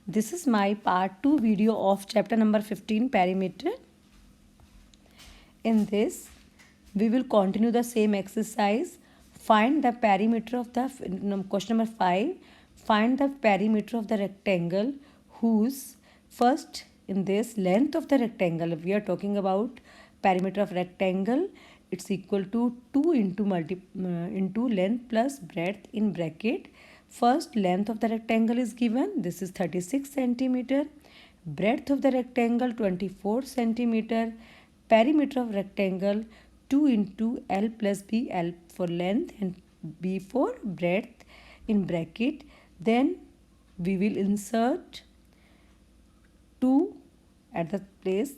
This is my part 2 video of chapter number 15 perimeter. In this, we will continue the same exercise. Find the perimeter of the question number 5. Find the perimeter of the rectangle whose first in this length of the rectangle. We are talking about perimeter of rectangle. It's equal to 2 into length plus breadth in bracket. First length of the rectangle is given. This is 36 centimeter. Breadth of the rectangle 24 centimeter. Perimeter of rectangle 2 into L plus B, L for length and B for breadth in bracket. Then we will insert 2 at the place,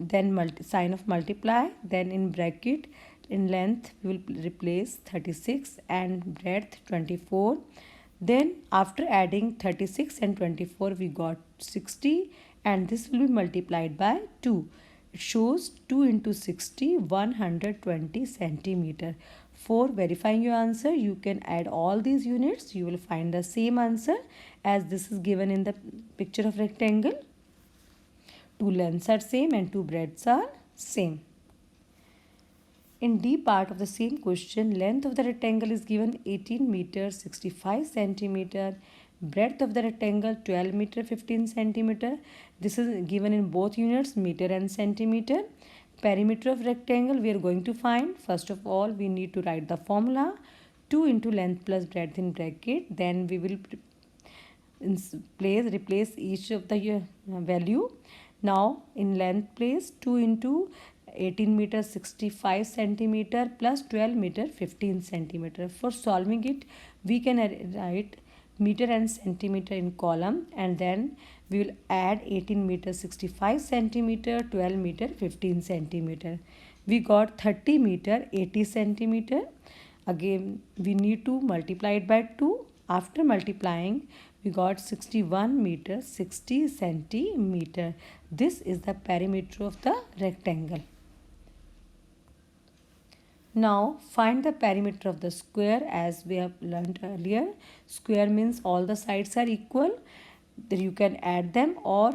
then sign of multiply, then in bracket in length we will replace 36 and breadth 24. Then after adding 36 and 24 we got 60 and this will be multiplied by 2. It shows 2 into 60, 120 centimeter. For verifying your answer, you can add all these units. You will find the same answer as this is given in the picture of rectangle. Two lengths are same and two breadths are same. In D part of the same question, length of the rectangle is given 18 meter 65 centimeter. Breadth of the rectangle 12 meter 15 centimeter. This is given in both units, meter and centimeter. Perimeter of rectangle we are going to find. First of all, we need to write the formula. 2 into length plus breadth in bracket. Then we will replace each of the value. Now in length place 2 into 18 meter 65 centimeter plus 12 meter 15 centimeter. For solving it, we can write meter and centimeter in column and then we will add 18 meter 65 centimeter 12 meter 15 centimeter. We got 30 meter 80 centimeter. Again we need to multiply it by 2. After multiplying we got 61 meter 60 centimeter. This is the perimeter of the rectangle. Now find the perimeter of the square as we have learned earlier. Square means all the sides are equal. Then you can add them or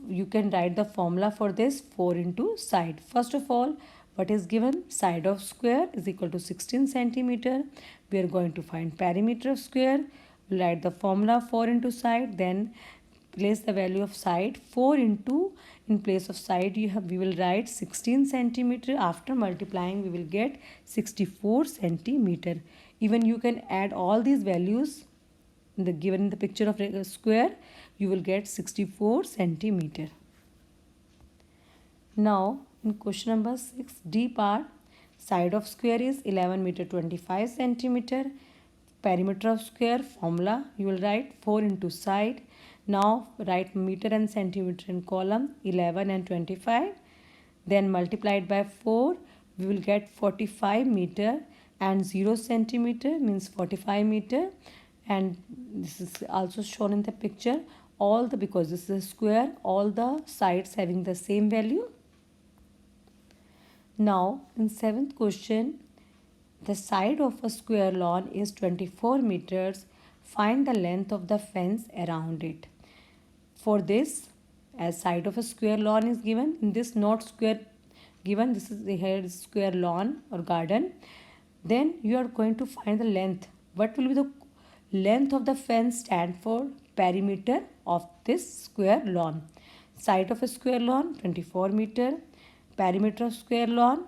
you can write the formula for this 4 into side. First of all, what is given? Side of square is equal to 16 centimeter. We are going to find perimeter of square. We'll write the formula 4 into side. Then place the value of side 4 into in place of side we will write 16 centimeter. After multiplying we will get 64 centimeter. Even you can add all these values given in the picture of a square. You will get 64 centimeter. Now in question number 6 D part, side of square is 11 meter 25 centimeter. Perimeter of square formula you will write 4 into side. Now write meter and centimeter in column 11 and 25. Then multiplied by 4 we will get 45 meter and 0 centimeter means 45 meter. And this is also shown in the picture. Because this is a square, all the sides having the same value. Now in 7th question, the side of a square lawn is 24 meters. Find the length of the fence around it. For this, as side of a square lawn is given, in this not square given, this is here square lawn or garden. Then you are going to find the length. What will be the length of the fence stand for? Perimeter of this square lawn. Side of a square lawn 24 meter. Perimeter of square lawn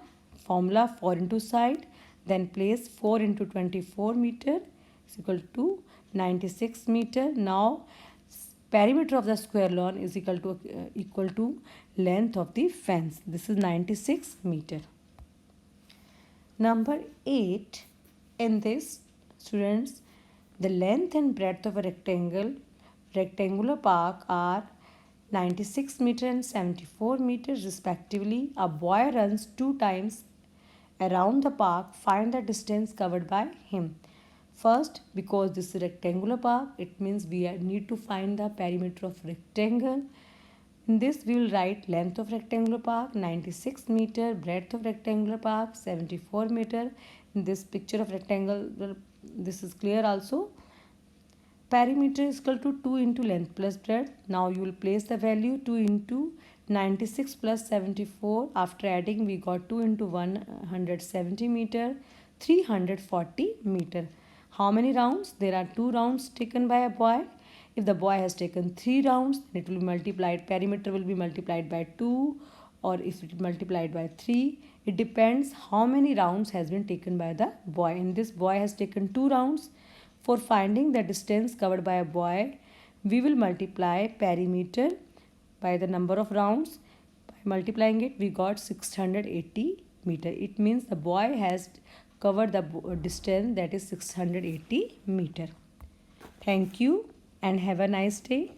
formula 4 into side. Then place 4 into 24 meter is equal to 96 meter. Now perimeter of the square lawn is equal to length of the fence. This is 96 meter. Number 8. In this, students, the length and breadth of a rectangular park are 96 meter and 74 meters respectively. A boy runs 2 times around the park. Find the distance covered by him. First, because this is a rectangular park, it means we need to find the perimeter of rectangle. In this, we will write length of rectangular park 96 meter, breadth of rectangular park 74 meter. In this picture of rectangle, this is clear also. Perimeter is equal to 2 into length plus breadth. Now you will place the value 2 into 96 plus 74. After adding, we got 2 into 170 meter, 340 meter. How many rounds? There are 2 rounds taken by a boy. If the boy has taken 3 rounds, then it will be multiplied. Perimeter will be multiplied by 2, or if it is multiplied by 3. It depends how many rounds has been taken by the boy. And this boy has taken 2 rounds. For finding the distance covered by a boy, we will multiply perimeter by the number of rounds. By multiplying it, we got 680 meter. It means the boy has covered the distance, that is 680 meter. Thank you and have a nice day.